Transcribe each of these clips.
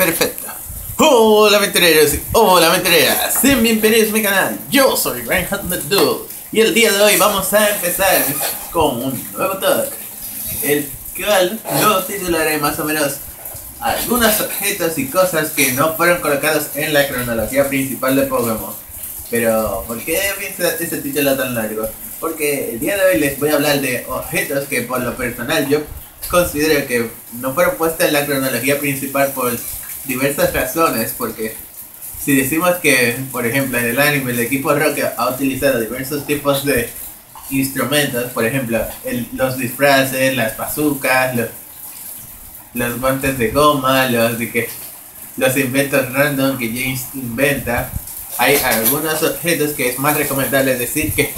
perfecto. Hola aventureros y hola aventureras, sean bienvenidos a mi canal. Yo soy Reinhardt Dude y el día de hoy vamos a empezar con un nuevo talk, el cual lo titularé más o menos algunos objetos y cosas que no fueron colocados en la cronología principal de Pokémon. Pero, ¿por qué pienso este título tan largo? Porque el día de hoy les voy a hablar de objetos que por lo personal yo considero que no fueron puestos en la cronología principal por diversas razones. Porque si decimos que, por ejemplo, en el anime el equipo Rocket ha utilizado diversos tipos de instrumentos, por ejemplo, los disfraces, las bazookas, los guantes de goma, los inventos random que James inventa, hay algunos objetos que es más recomendable decir que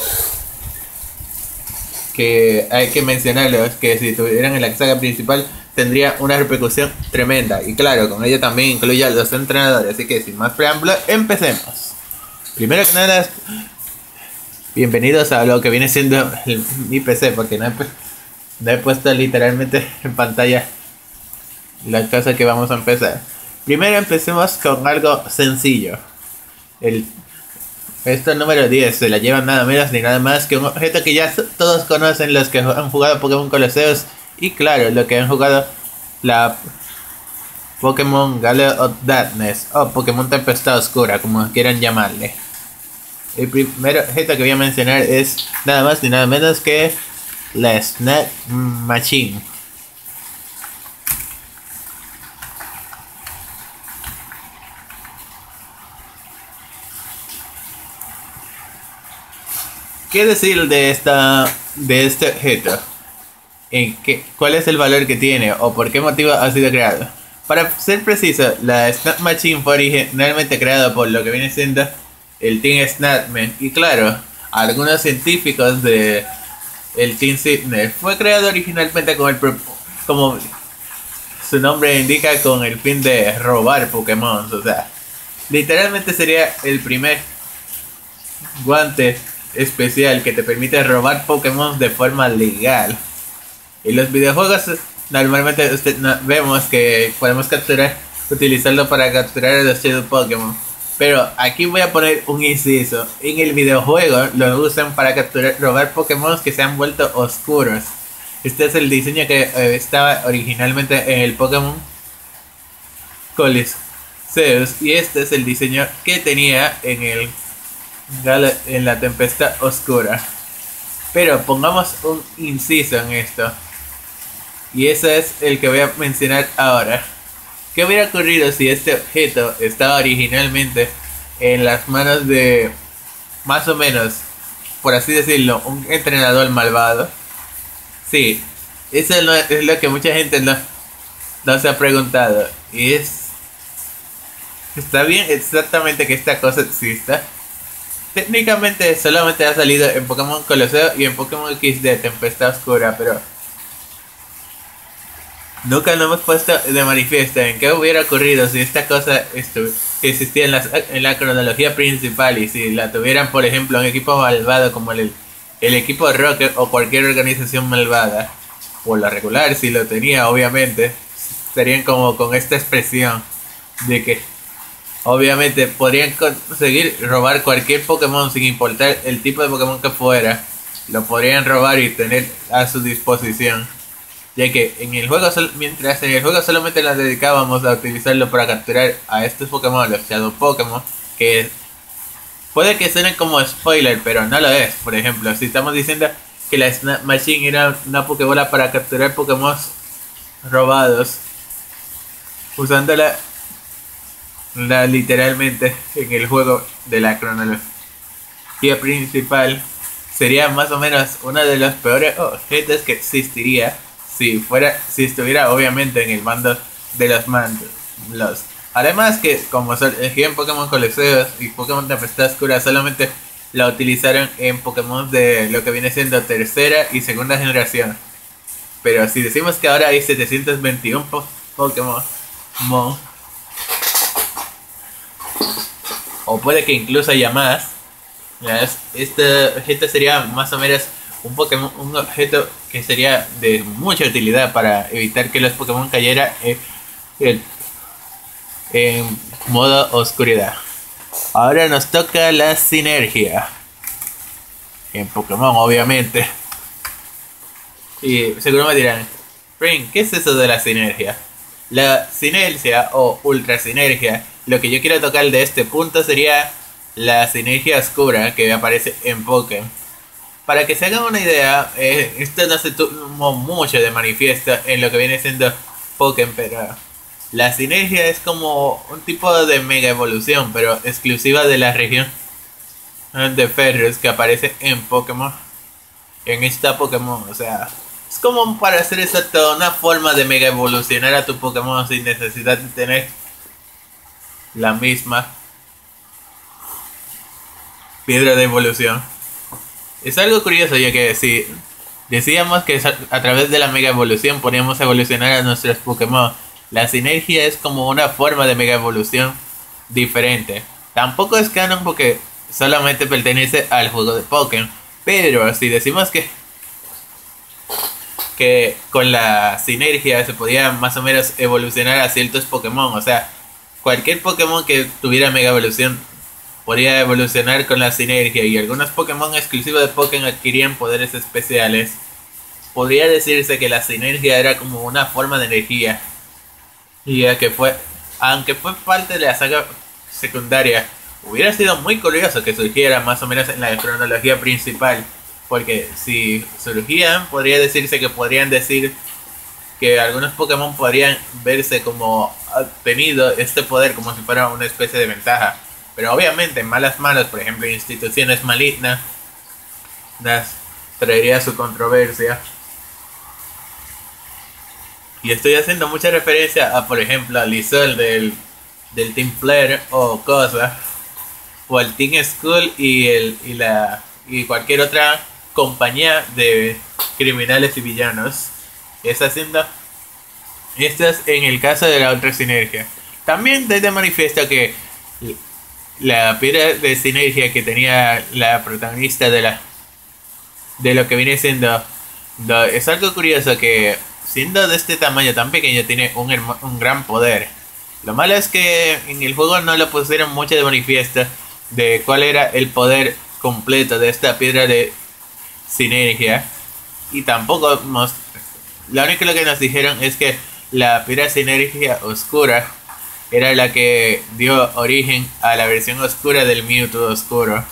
hay que mencionarlos, que si estuvieran en la saga principal tendría una repercusión tremenda. Y claro, con ello también incluye a los entrenadores. Así que sin más preámbulo, empecemos. Primero que nada, bienvenidos a lo que viene siendo mi PC, porque no he puesto literalmente en pantalla la cosa que vamos a empezar. Primero empecemos con algo sencillo. Esto número 10 se la llevan nada menos ni nada más que un objeto que ya todos conocen los que han jugado Pokémon Colosseum. Y claro, los que han jugado la Pokémon Gale of Darkness o Pokémon Tempestad Oscura, como quieran llamarle. El primer objeto que voy a mencionar es nada más ni nada menos que la Snap Machine. ¿Qué decir de este objeto? ¿Cuál es el valor que tiene o por qué motivo ha sido creado? Para ser preciso, la Snap Machine fue originalmente creada por lo que viene siendo el Team Snapman. Y claro, algunos científicos de el Team Sydney. Fue creado originalmente como su nombre indica, con el fin de robar Pokémon. O sea, literalmente sería el primer guante especial que te permite robar Pokémon de forma legal. En los videojuegos normalmente vemos que podemos utilizarlo para capturar a los Shadow Pokémon, pero aquí voy a poner un inciso. En el videojuego lo usan para robar Pokémon que se han vuelto oscuros. Este es el diseño que estaba originalmente en el Pokémon Colosseum, y este es el diseño que tenía en la Tempestad Oscura. Pero pongamos un inciso en esto, y ese es el que voy a mencionar ahora. ¿Qué hubiera ocurrido si este objeto estaba originalmente en las manos de, más o menos, por así decirlo, un entrenador malvado? Sí, eso es lo que mucha gente no se ha preguntado. Y está bien exactamente que esta cosa exista. Técnicamente solamente ha salido en Pokémon Colosseum y en Pokémon XD Tempestad Oscura, pero nunca nos hemos puesto de manifiesto en qué hubiera ocurrido si esta cosa existía en la cronología principal, y si la tuvieran, por ejemplo, un equipo malvado como el equipo Rocket o cualquier organización malvada. Por lo regular, si lo tenía, obviamente serían como con esta expresión de que obviamente podrían conseguir robar cualquier Pokémon sin importar el tipo de Pokémon que fuera. Lo podrían robar y tener a su disposición, ya que mientras en el juego solamente nos dedicábamos a utilizarlo para capturar a estos Pokémon, los Shadow Pokémon, que puede que suenen como spoiler, pero no lo es. Por ejemplo, si estamos diciendo que la Snap Machine era una Pokébola para capturar Pokémon robados, usándola literalmente en el juego de la cronología principal, sería más o menos uno de los peores objetos que existiría si estuviera obviamente en el mando de los mandos. Además que como en Pokémon Colosseum y Pokémon Tempestad Oscura solamente la utilizaron en Pokémon de lo que viene siendo tercera y segunda generación. Pero si decimos que ahora hay 721 Pokémon, o puede que incluso haya más, este objeto sería más o menos un objeto que sería de mucha utilidad para evitar que los Pokémon cayeran en modo oscuridad. Ahora nos toca la sinergia. En Pokémon, obviamente. Y seguro me dirán, Frank, ¿qué es eso de la sinergia? La sinergia o ultra sinergia, lo que yo quiero tocar de este punto sería la sinergia oscura que aparece en Pokémon. Para que se hagan una idea, esto no se tomó mucho de manifiesto en lo que viene siendo Pokémon, pero la sinergia es como un tipo de mega evolución, pero exclusiva de la región de Ferrous que aparece en Pokémon. En esta Pokémon, o sea, es como para hacer exacto una forma de mega evolucionar a tu Pokémon sin necesidad de tener la misma piedra de evolución. Es algo curioso ya que si decíamos que a través de la mega evolución podíamos evolucionar a nuestros Pokémon, la sinergia es como una forma de mega evolución diferente. Tampoco es canon porque solamente pertenece al juego de Pokémon, pero si decimos que con la sinergia se podía más o menos evolucionar a ciertos Pokémon, o sea, cualquier Pokémon que tuviera mega evolución podría evolucionar con la sinergia y algunos Pokémon exclusivos de Pokémon adquirían poderes especiales. Podría decirse que la sinergia era como una forma de energía y ya que aunque fue parte de la saga secundaria, hubiera sido muy curioso que surgiera más o menos en la cronología principal, porque si surgían podría decirse que podrían decir que algunos Pokémon podrían verse como tenido este poder como si fuera una especie de ventaja. Pero obviamente en malas manos, por ejemplo, instituciones malignas, traería su controversia. Y estoy haciendo mucha referencia a, por ejemplo, a Lizol del Team Flare o cosa, o al Team Skull y cualquier otra compañía de criminales y villanos. Es haciendo esto es en el caso de la otra sinergia. También desde manifiesto que la piedra de sinergia que tenía la protagonista de lo que viene siendo es algo curioso que siendo de este tamaño tan pequeño tiene un gran poder. Lo malo es que en el juego no lo pusieron mucho de manifiesto de cuál era el poder completo de esta piedra de sinergia y tampoco lo único que nos dijeron es que la piedra de sinergia oscura era la que dio origen a la versión oscura del Mewtwo oscuro.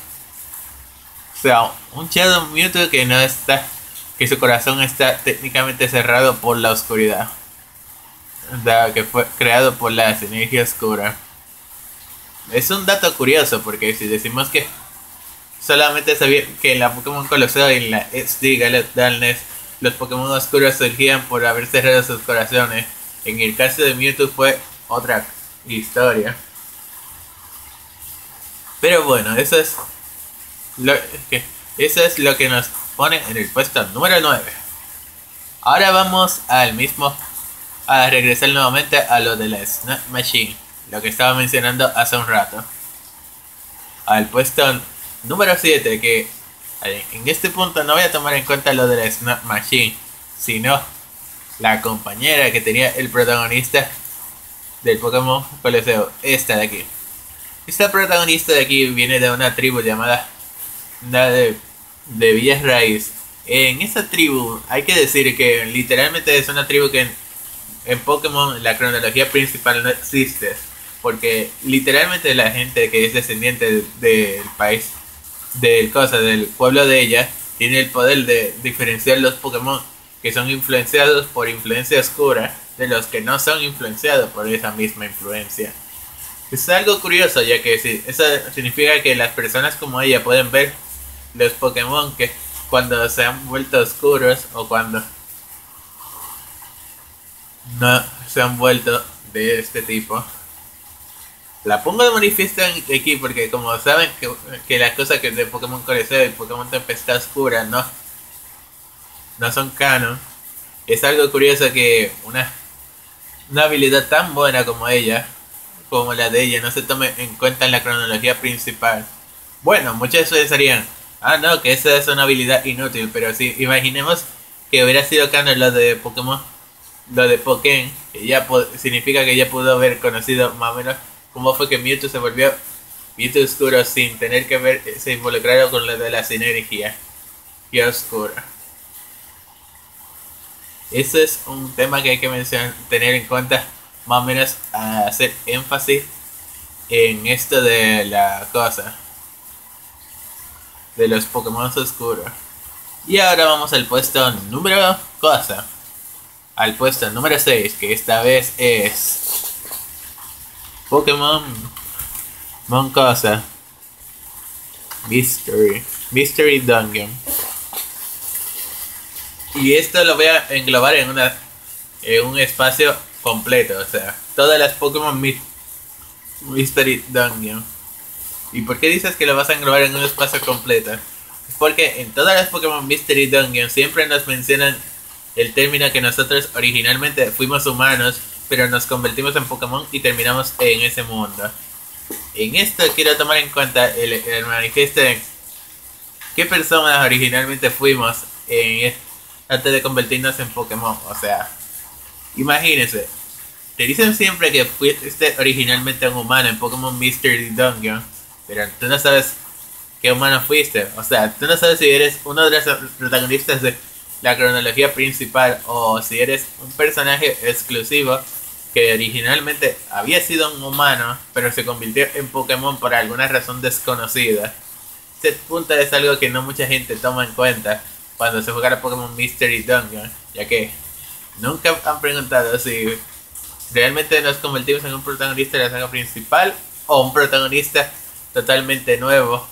O sea, un Shadow Mewtwo que su corazón está técnicamente cerrado por la oscuridad. Que fue creado por la sinergia oscura. Es un dato curioso porque si decimos que solamente sabía que en la Pokémon Colosseum y en la SD Galactic Darkness los Pokémon oscuros surgían por haber cerrado sus corazones. En el caso de Mewtwo fue otra historia. Pero bueno, eso es lo que nos pone en el puesto número 9. Ahora vamos a regresar nuevamente a lo de la Snap Machine, lo que estaba mencionando hace un rato. Al puesto número 7, que en este punto no voy a tomar en cuenta lo de la Snap Machine, sino la compañera que tenía el protagonista del Pokémon Colosseum, esta de aquí. Esta protagonista de aquí viene de una tribu llamada de Villas Raíz. En esa tribu hay que decir que literalmente es una tribu que en Pokémon la cronología principal no existe, porque literalmente la gente que es descendiente del país del pueblo de ella tiene el poder de diferenciar los Pokémon que son influenciados por influencia oscura de los que no son influenciados por esa misma influencia. Es algo curioso, ya que eso significa que las personas como ella pueden ver los Pokémon que cuando se han vuelto oscuros o cuando no se han vuelto de este tipo. La pongo de manifiesto aquí porque como saben que las cosas que de Pokémon Colosseum y Pokémon Tempestad Oscura no son canon. Es algo curioso que una habilidad tan buena como la de ella, no se tome en cuenta en la cronología principal. Bueno, muchos pensarían, no, que esa es una habilidad inútil, pero si imaginemos que hubiera sido canon lo de Pokémon lo de Pokémon, que ya significa que ya pudo haber conocido más o menos cómo fue que Mewtwo se volvió Mewtwo oscuro sin tener que verse involucrado con lo de la sinergia y oscuro. Eso es un tema que hay que mencionar, tener en cuenta, más o menos hacer énfasis en esto de la cosa de los Pokémon oscuros. Y ahora vamos al puesto número cosa. Al puesto número 6, que esta vez es Pokémon Cosa Mystery Dungeon. Y esto lo voy a englobar en un espacio completo, o sea, todas las Pokémon Mystery Dungeon. ¿Y por qué dices que lo vas a englobar en un espacio completo? Porque en todas las Pokémon Mystery Dungeon siempre nos mencionan el término que nosotros originalmente fuimos humanos, pero nos convertimos en Pokémon y terminamos en ese mundo. En esto quiero tomar en cuenta el manifiesto de qué personas originalmente fuimos antes de convertirnos en Pokémon. O sea, imagínense, te dicen siempre que fuiste originalmente un humano en Pokémon Mystery Dungeon, pero tú no sabes qué humano fuiste. O sea, tú no sabes si eres uno de los protagonistas de la cronología principal o si eres un personaje exclusivo que originalmente había sido un humano pero se convirtió en Pokémon por alguna razón desconocida. Este punto es algo que no mucha gente toma en cuenta cuando se juega a Pokémon Mystery Dungeon, ya que nunca han preguntado si realmente nos convertimos en un protagonista de la saga principal o un protagonista totalmente nuevo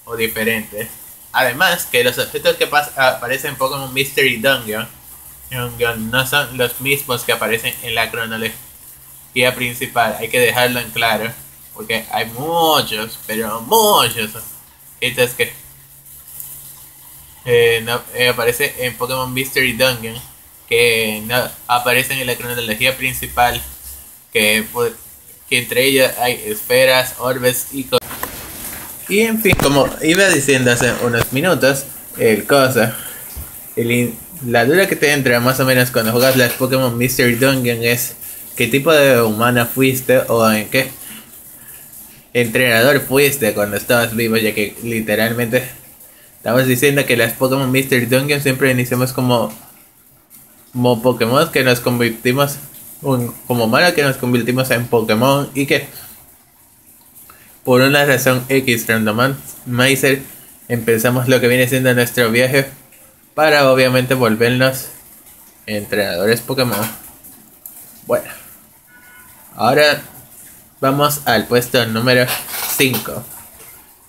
o diferente. Además, que los objetos que aparecen en Pokémon Mystery Dungeon no son los mismos que aparecen en la cronología principal. Hay que dejarlo en claro, porque hay muchos, pero muchos objetos que aparecen en Pokémon Mystery Dungeon que no aparecen en la cronología principal, que entre ellos hay esferas, orbes y cosas. Y en fin, como iba diciendo hace unos minutos, la duda que te entra más o menos cuando juegas las Pokémon Mystery Dungeon es qué tipo de humana fuiste o en qué entrenador fuiste cuando estabas vivo, ya que literalmente estamos diciendo que las Pokémon Mystery Dungeon siempre iniciamos como Pokémon que nos convertimos, como humanos que nos convertimos en Pokémon y que por una razón X randomizer empezamos lo que viene siendo nuestro viaje para obviamente volvernos entrenadores Pokémon. Bueno, ahora vamos al puesto número 5,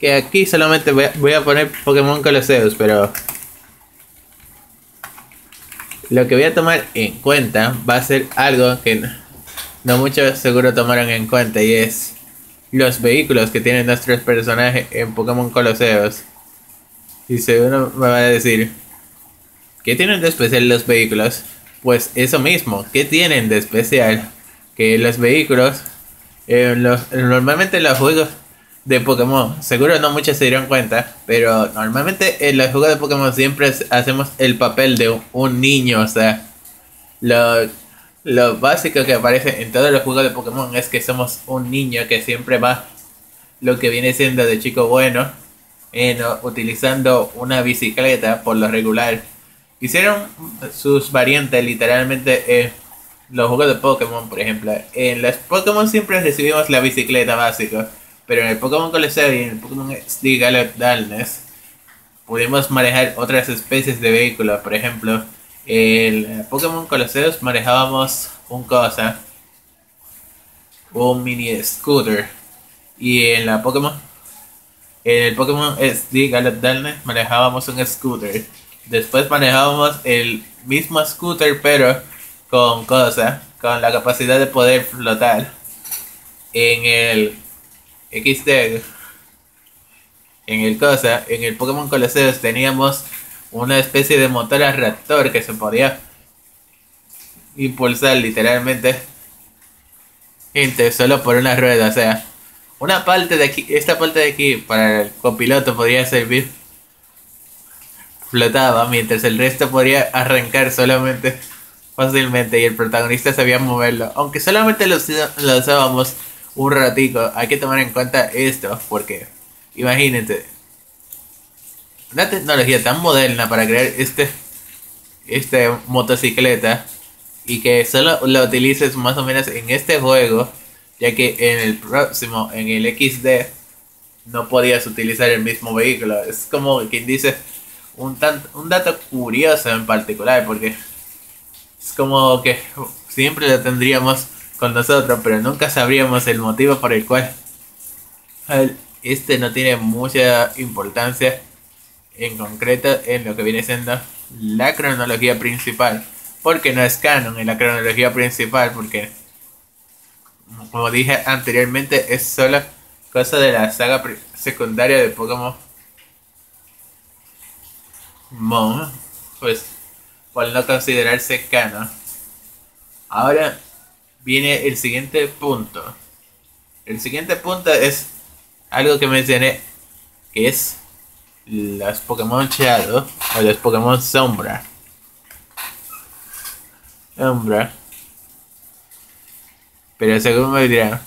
que aquí solamente voy a poner Pokémon Colosseus, pero lo que voy a tomar en cuenta va a ser algo que no muchos seguro tomaron en cuenta, y es los vehículos que tienen nuestros personajes en Pokémon Colosseus. Y si uno me va a decir, ¿qué tienen de especial los vehículos? Pues eso mismo, ¿qué tienen de especial? Que los vehículos, normalmente en los juegos de Pokémon, seguro no muchos se dieron cuenta, pero normalmente en los juegos de Pokémon siempre hacemos el papel de un niño. O sea, lo básico que aparece en todos los juegos de Pokémon es que somos un niño que siempre va lo que viene siendo de chico bueno, utilizando una bicicleta por lo regular. Hicieron sus variantes literalmente en los juegos de Pokémon, por ejemplo. En los Pokémon siempre recibimos la bicicleta básica, pero en el Pokémon Colosseum y en el Pokémon Sleep Darkness pudimos manejar otras especies de vehículos. Por ejemplo, el Pokémon Colosseum manejábamos un mini scooter, y en el Pokémon SD Galop Darkness manejábamos un scooter. Después manejábamos el mismo scooter pero con la capacidad de poder flotar. En el XD, en el Pokémon Colosseum teníamos una especie de motor a reactor que se podía impulsar literalmente solo por una rueda. O sea, esta parte de aquí para el copiloto podría servir, flotaba, mientras el resto podría arrancar solamente fácilmente y el protagonista sabía moverlo. Aunque solamente lo usábamos un ratico, hay que tomar en cuenta esto, porque imagínate, una tecnología tan moderna para crear este motocicleta y que solo lo utilices más o menos en este juego, ya que en el próximo, en el XD, no podías utilizar el mismo vehículo. Es como quien dice un dato curioso en particular, porque es como que siempre lo tendríamos con nosotros, pero nunca sabríamos el motivo por el cual este no tiene mucha importancia en concreto en lo que viene siendo la cronología principal, porque no es canon en la cronología principal, porque como dije anteriormente es solo cosa de la saga secundaria de Pokémon Mon, pues por no considerarse canon. Ahora viene el siguiente punto. El siguiente punto es algo que mencioné, que es los Pokémon Shadow o los Pokémon Sombra. Pero según me dirán,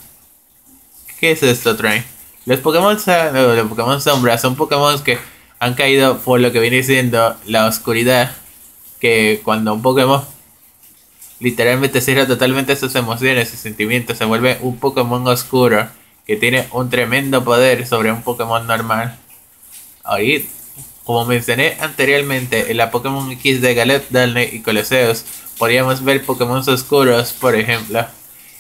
¿qué es esto, Train? Los Pokémon Shadow o los Pokémon Sombra son Pokémon que han caído por lo que viene siendo la oscuridad, que cuando un Pokémon literalmente cierra totalmente sus emociones y sentimientos, se vuelve un Pokémon oscuro que tiene un tremendo poder sobre un Pokémon normal. Ahorita, como mencioné anteriormente, en la Pokémon X de Galep, Dalne y Coloseos, podríamos ver Pokémon oscuros, por ejemplo,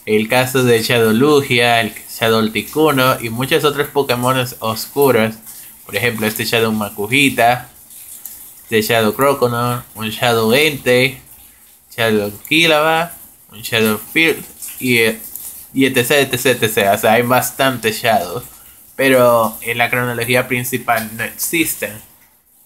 el caso de Shadow Lugia, el Shadow Articuno y muchos otros Pokémon oscuros, por ejemplo, este Shadow Makujita, este Shadow Croconaw, un Shadow Entei, Shadow Kilava, un Shadow Field y etc, etc, etc. O sea, hay bastantes Shadows, pero en la cronología principal no existen.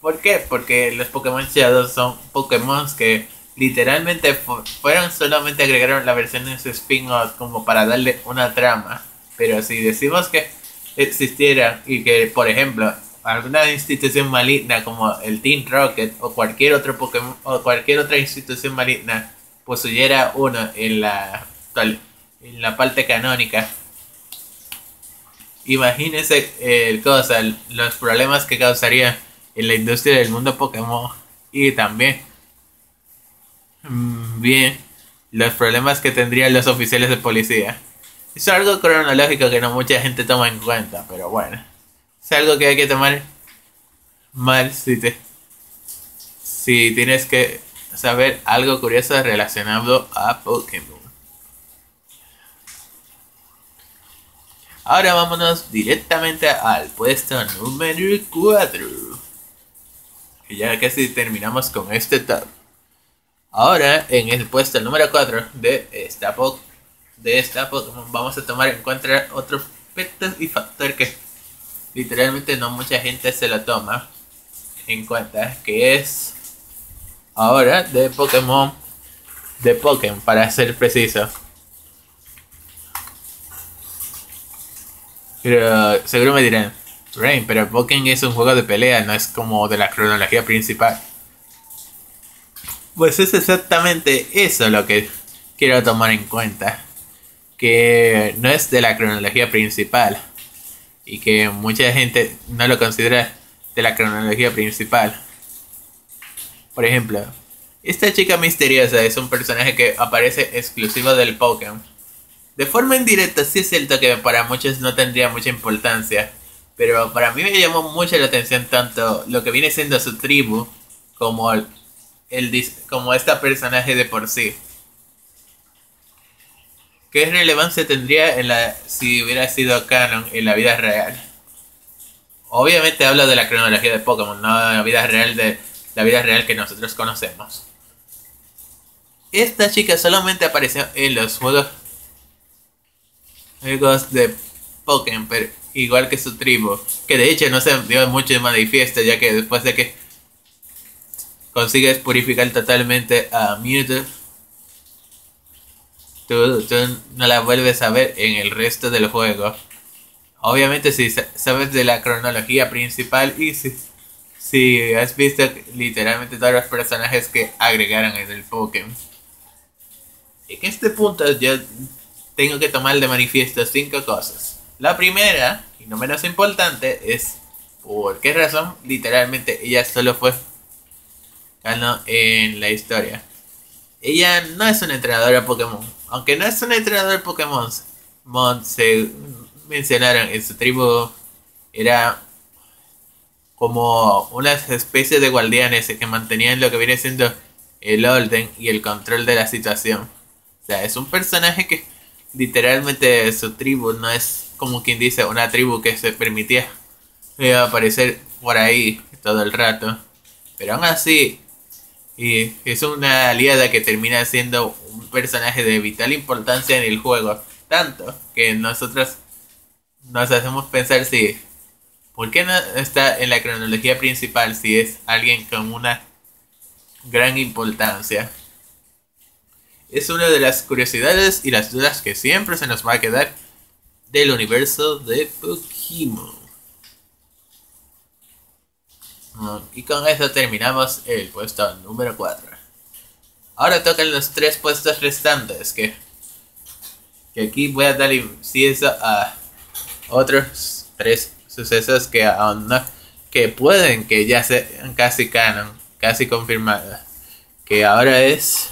¿Por qué? Porque los Pokémon Shadow son Pokémon que literalmente fueron solamente agregaron la versión en su spin-off como para darle una trama. Pero si decimos que existiera y que, por ejemplo, alguna institución maligna como el Team Rocket o cualquier otro Pokémon o cualquier otra institución maligna poseyera uno en la parte canónica, imagínense los problemas que causaría en la industria del mundo Pokémon y también bien los problemas que tendrían los oficiales de policía. Es algo cronológico que no mucha gente toma en cuenta, pero bueno, es algo que hay que tomar mal si tienes que saber algo curioso relacionado a Pokémon. Ahora vámonos directamente al puesto número 4. Y ya casi terminamos con este top. Ahora en el puesto número 4 de esta Pokémon vamos a tomar en cuenta otro aspecto y factor que literalmente no mucha gente se lo toma en cuenta, que es ahora de Pokémon para ser preciso. Pero seguro me dirán, Rain, pero Pokémon es un juego de pelea, no es como de la cronología principal. Pues es exactamente eso lo que quiero tomar en cuenta, que no es de la cronología principal y que mucha gente no lo considera de la cronología principal. Por ejemplo, esta chica misteriosa es un personaje que aparece exclusivo del Pokémon. De forma indirecta sí es cierto que para muchos no tendría mucha importancia, pero para mí me llamó mucho la atención tanto lo que viene siendo su tribu como como esta personaje de por sí. ¿Qué relevancia tendría si hubiera sido canon en la vida real? Obviamente hablo de la cronología de Pokémon, no de la vida real que nosotros conocemos. Esta chica solamente apareció en los juegos de Pokémon, pero igual que su tribu, que de hecho no se dio mucho de manifiesto, ya que después de que consigues purificar totalmente a Mewtwo, tú no la vuelves a ver en el resto del juego. Obviamente si sabes de la cronología principal y si has visto literalmente todos los personajes que agregaron en el Pokémon. En este punto yo tengo que tomar de manifiesto 5 cosas. La primera, y no menos importante, es por qué razón literalmente ella solo fue canon en la historia. Ella no es una entrenadora Pokémon. Aunque no es una entrenadora Pokémon, se mencionaron en su tribu, era como una especie de guardianes que mantenían lo que viene siendo el orden y el control de la situación. O sea, es un personaje que literalmente su tribu no es como quien dice una tribu que se permitía aparecer por ahí todo el rato. Pero aún así, y es una aliada que termina siendo un personaje de vital importancia en el juego. Tanto que nosotros nos hacemos pensar si ¿por qué no está en la cronología principal si es alguien con una gran importancia? Es una de las curiosidades y las dudas que siempre se nos va a quedar del universo de Pokémon. Y con eso terminamos el puesto número 4. Ahora tocan los 3 puestos restantes que aquí voy a dar inciso a otros 3 sucesos que aún no, que pueden que ya sean casi canon, casi confirmados. Que ahora es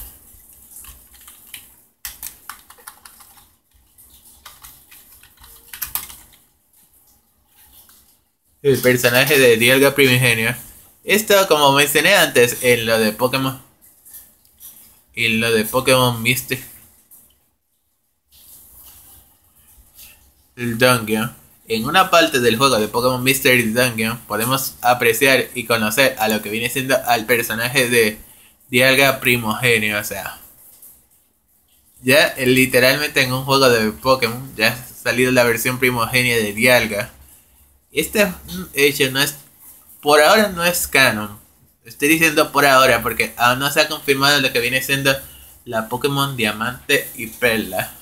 el personaje de Dialga Primigenio. Esto, como mencioné antes en lo de Pokémon y lo de Pokémon Mystery Dungeon. En una parte del juego de Pokémon Mystery Dungeon podemos apreciar y conocer a lo que viene siendo al personaje de Dialga Primogenio. O sea, ya literalmente en un juego de Pokémon ya ha salido la versión primogenia de Dialga. Este hecho no es, por ahora no es canon. Estoy diciendo por ahora porque aún no se ha confirmado lo que viene siendo la Pokémon Diamante y Perla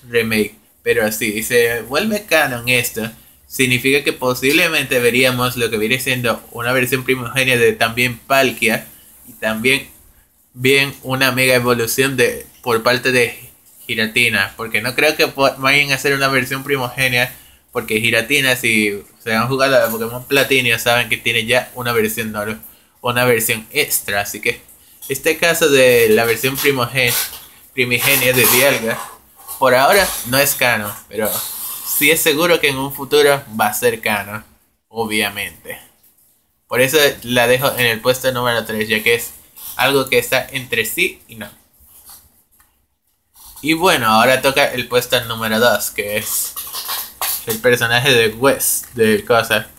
Remake. Pero si se vuelve canon esto, significa que posiblemente veríamos lo que viene siendo una versión primogenia de también Palkia y también bien una mega evolución de por parte de Giratina, porque no creo que vayan a hacer una versión primogenia, porque Giratina, si se han jugado a Pokémon Platinum, saben que tiene ya una versión normal, una versión extra, así que este caso de la versión primigenia de Dialga por ahora no es canon, pero sí es seguro que en un futuro va a ser canon, obviamente. Por eso la dejo en el puesto número 3, ya que es algo que está entre sí y no. Y bueno, ahora toca el puesto número 2, que es el personaje de West, de cosa,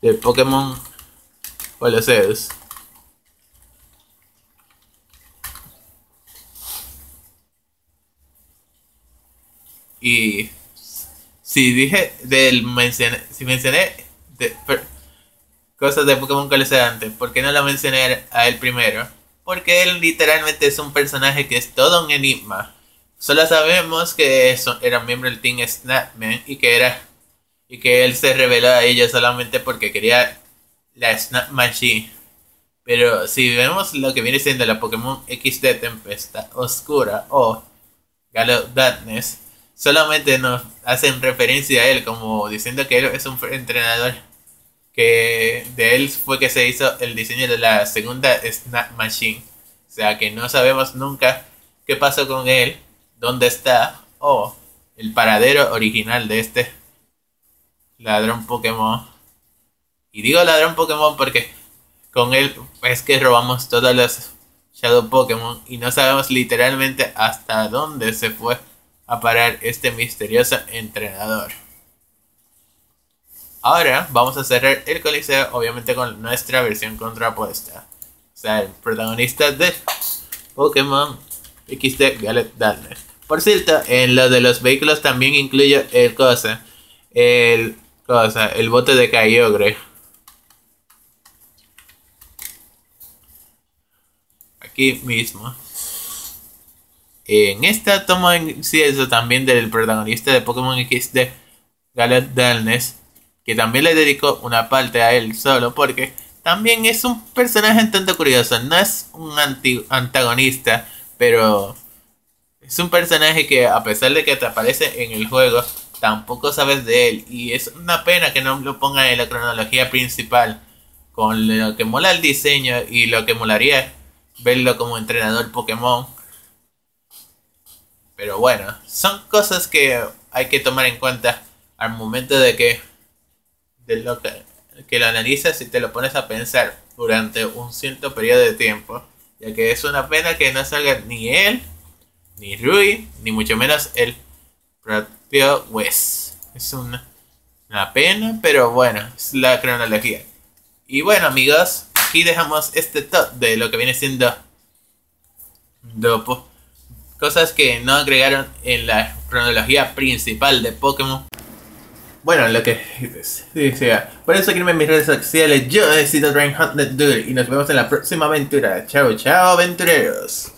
de Pokémon Holoceus. Y si dije si mencioné cosas de Pokémon Colosseum antes, ¿por qué no lo mencioné a él primero? Porque él literalmente es un personaje que es todo un enigma. Solo sabemos que era miembro del Team Snapman y que él se reveló a ella solamente porque quería la Snap Machine. Pero si vemos lo que viene siendo la Pokémon XD Tempestad Oscura o Galo Darkness, solamente nos hacen referencia a él como diciendo que él es un entrenador, que de él fue que se hizo el diseño de la segunda Snap Machine. O sea que no sabemos nunca qué pasó con él, dónde está o el paradero original de este ladrón Pokémon. Y digo ladrón Pokémon porque con él es que robamos todos los Shadow Pokémon y no sabemos literalmente hasta dónde se fue a parar este misterioso entrenador. Ahora vamos a cerrar el coliseo, obviamente con nuestra versión contrapuesta. O sea, el protagonista de Pokémon XD Gallade Darkness. Por cierto, en lo de los vehículos también incluye el bote de Kyogre. Aquí mismo. En esta toma incienso también del protagonista de Pokémon XD Gallade Darkness, que también le dedicó una parte a él solo porque también es un personaje un tanto curioso. No es un antagonista, pero es un personaje que a pesar de que te aparece en el juego, tampoco sabes de él. Y es una pena que no lo pongan en la cronología principal. Con lo que mola el diseño y lo que molaría verlo como entrenador Pokémon. Pero bueno, son cosas que hay que tomar en cuenta al momento de que lo analizas y te lo pones a pensar durante un cierto periodo de tiempo. Ya que es una pena que no salga ni él, ni Rui, ni mucho menos el propio Wes. Es una pena, pero bueno, es la cronología. Y bueno amigos, aquí dejamos este top de lo que viene siendo Dopo. Cosas que no agregaron en la cronología principal de Pokémon. Bueno, lo que sea. Pueden seguirme en mis redes sociales. Yo he sido Drain Hunter Dude y nos vemos en la próxima aventura. Chao, chao, aventureros.